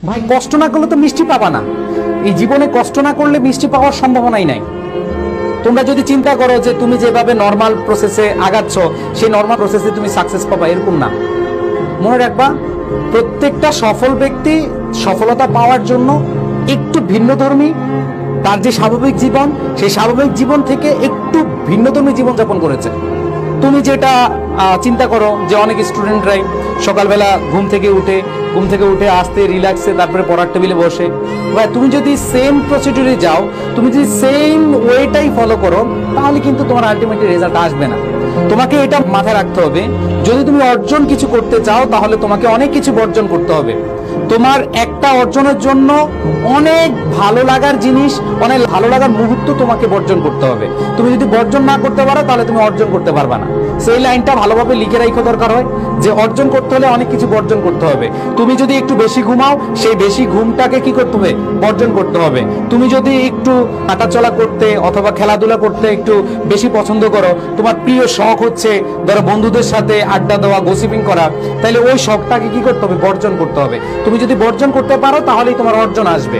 ভাই কষ্ট না করলে তো মিষ্টি পাবা না। এই জীবনে কষ্ট না করলে মিষ্টি পাওয়ার সম্ভাবনাই নাই। তোমরা যদি চিন্তা করো যে তুমি যেভাবে নর্মাল প্রসেসে আগাচ্ছ সেই নর্মাল প্রসেসে তুমি সাকসেস পাবা, এরকম না। মনে রাখবা, প্রত্যেকটা সফল ব্যক্তি সফলতা পাওয়ার জন্য একটু ভিন্নধর্মী, তার যে স্বাভাবিক জীবন সেই স্বাভাবিক জীবন থেকে একটু ভিন্নধর্মী জীবনযাপন করেছে। তুমি যেটা চিন্তা করো যে অনেক স্টুডেন্টরাই সকালবেলা ঘুম থেকে উঠে আসতে রিল্যাক্সে তারপরে পড়ার টেবিলে বসে, ভাই তুমি যদি সেম প্রসিডিউরে যাও, তুমি যদি সেম ওয়েটাই ফলো করো, তাহলে কিন্তু তোমার আলটিমেটলি রেজাল্ট আসবে না। তোমাকে এটা মাথায় রাখতে হবে, যদি তুমি অর্জন কিছু করতে চাও তাহলে তোমাকে অনেক কিছু বর্জন করতে হবে। তোমার একটা অর্জনের জন্য অনেক ভালো লাগার জিনিস, অনেক ভালো লাগার মুহূর্ত তোমাকে বর্জন করতে হবে। তুমি যদি বর্জন না করতে পারো তাহলে তুমি অর্জন করতে পারবে না। সেই লাইনটা ভালোভাবে লিখে রাখা দরকার হয় যে অর্জন করতে হলে অনেক কিছু বর্জন করতে হবে। তুমি যদি একটু বেশি ঘুমাও, সেই বেশি ঘুমটাকে কি করতে হবে? বর্জন করতে হবে। তুমি যদি একটু হাঁটাচলা করতে অথবা খেলাধুলা করতে একটু বেশি পছন্দ করো, তোমার প্রিয় শখ হচ্ছে ধরো বন্ধুদের সাথে আড্ডা দেওয়া, গসিপিং করা, তাহলে ওই শখটাকে কি করতে হবে? বর্জন করতে হবে। তুমি যদি বর্জন করতে পারো তাহলেই তোমার অর্জন আসবে।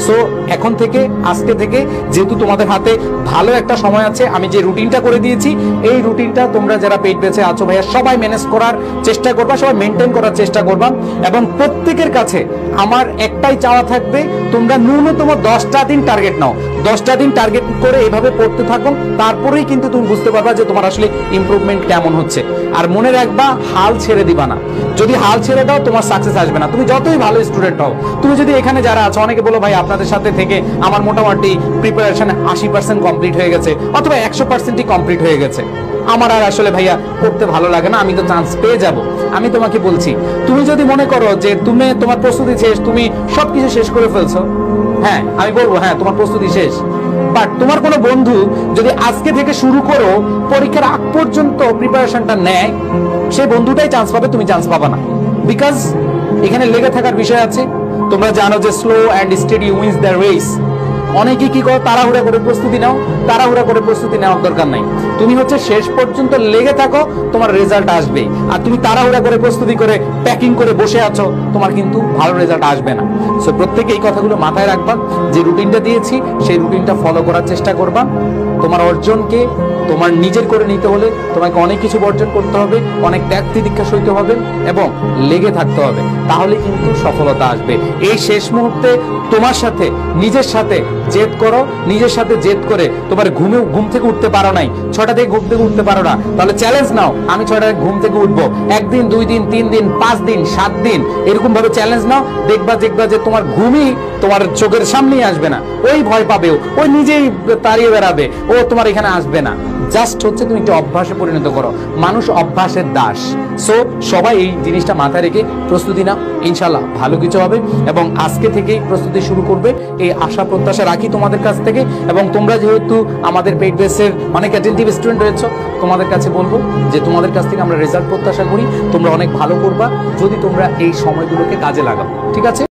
সো এখন থেকে, আজকে থেকে, যেহেতু তোমাদের হাতে ভালো একটা সময় আছে, আমি যে রুটিনটা করে দিয়েছি এই রুটিনটা তোমরা যারা পেইড ব্যাচে আছো ভাইয়া সবাই ম্যানেজ করার চেষ্টা করবা, সবাই মেনটেন করার চেষ্টা করবা। এবং প্রত্যেকের কাছে আমার একটাই চাওয়া থাকবে, তোমরা ন্যূনতম 10টা দিন টার্গেট নাও। 10টা দিন টার্গেট করে এইভাবে পড়তে থাকো, তারপরেই কিন্তু তুমি বুঝতে পারবা যে তোমার আসলে ইমপ্রুভমেন্ট কেমন হচ্ছে। আর মনে রাখবা, হাল ছেড়ে দিবা না। যদি হাল ছেড়ে দাও তোমার সাকসেস আসবে না, তুমি যতই ভালো স্টুডেন্ট হও। তুমি যদি এখানে যারা আছো, অনেকে বলো ভাই আপনাদের সাথে থেকে আমার মোটামুটি প্রিপারেশন 80% কমপ্লিট হয়ে গেছে অথবা 100%ই কমপ্লিট হয়ে গেছে, আমার আর আসলে ভাইয়া পড়তে ভালো লাগে না, আমি তো চান্স পেয়ে যাব। আমি তোমাকে বলছি, তুমি যদি মনে করো যে তোমার প্রস্তুতি শেষ, তুমি সবকিছু শেষ করে ফেলছো, হ্যাঁ আমি বলবো হ্যাঁ তোমার প্রস্তুতি শেষ। বাট তোমার কোনো বন্ধু যদি আজকে থেকে শুরু করো পরীক্ষার আগ পর্যন্ত প্রিপারেশনটা নেয়, সেই বন্ধুটাই চান্স পাবে, তুমি চান্স পাবা না। বিকজ এখানে লেগে থাকার বিষয় আছে। তোমরা জানো যে slow and steady wins the race. অনেকে কি করে তাড়াহুড়া করে প্রস্তুতি নাও, তাড়াহুড়া করে প্রস্তুতি নেওয়ার দরকার নাই। তুমি হচ্ছে শেষ পর্যন্ত লেগে থাকো, তোমার রেজাল্ট আসবে। আর তুমি তাড়াহুড়া করে প্রস্তুতি করে প্যাকিং করে বসে আছো, তোমার কিন্তু ভালো রেজাল্ট আসবে না। সো প্রত্যেকে এই কথাগুলো মাথায় রাখবা, যে রুটিনটা দিয়েছি সেই রুটিনটা ফলো করার চেষ্টা করবা। তোমার অর্জনকে তোমার নিজের করে নিতে হলে তোমাকে অনেক কিছু বর্জন করতে হবে, অনেক ত্যাগ তিতিক্ষা সইতে হবে এবং লেগে থাকতে হবে, তাহলে কিন্তু সফলতা আসবে। এই শেষ মুহূর্তে তোমার সাথে নিজের সাথে জেদ করো, নিজের সাথে জেদ করে তোমার ঘুম থেকে উঠতে পারো নাই, 6টা থেকে ঘুম থেকে উঠতে পারো না, তাহলে চ্যালেঞ্জ নাও, আমি 6টায় ঘুম থেকে উঠবো। 1 দিন 2 দিন 3 দিন 5 দিন 7 দিন এরকম ভাবে চ্যালেঞ্জ নাও, দেখবা যে তোমার ঘুমই তোমার চোখের সামনেই আসবে না। ওই ভয় পাবে, ওই নিজেই তাড়িয়ে বেড়াবে, ও তোমার এখানে আসবে না। জাস্ট হচ্ছে তুমি একটা অভ্যাসে পরিণত করো। মানুষ অভ্যাসের দাস। সো সবাই এই জিনিসটা মাথায় রেখে প্রস্তুতি নাও, ইনশাল্লাহ ভালো কিছু হবে। এবং আজকে থেকেই প্রস্তুতি শুরু করবে, এই আশা প্রত্যাশা রাখি তোমাদের কাছ থেকে। এবং তোমরা যেহেতু আমাদের পেইড বেসের অনেক অ্যাটেন্টিভ স্টুডেন্ট রয়েছে, তোমাদের কাছে বলবো যে তোমাদের কাছ থেকে আমরা রেজাল্ট প্রত্যাশা করি। তোমরা অনেক ভালো করবা যদি তোমরা এই সময়গুলোকে কাজে লাগাও, ঠিক আছে?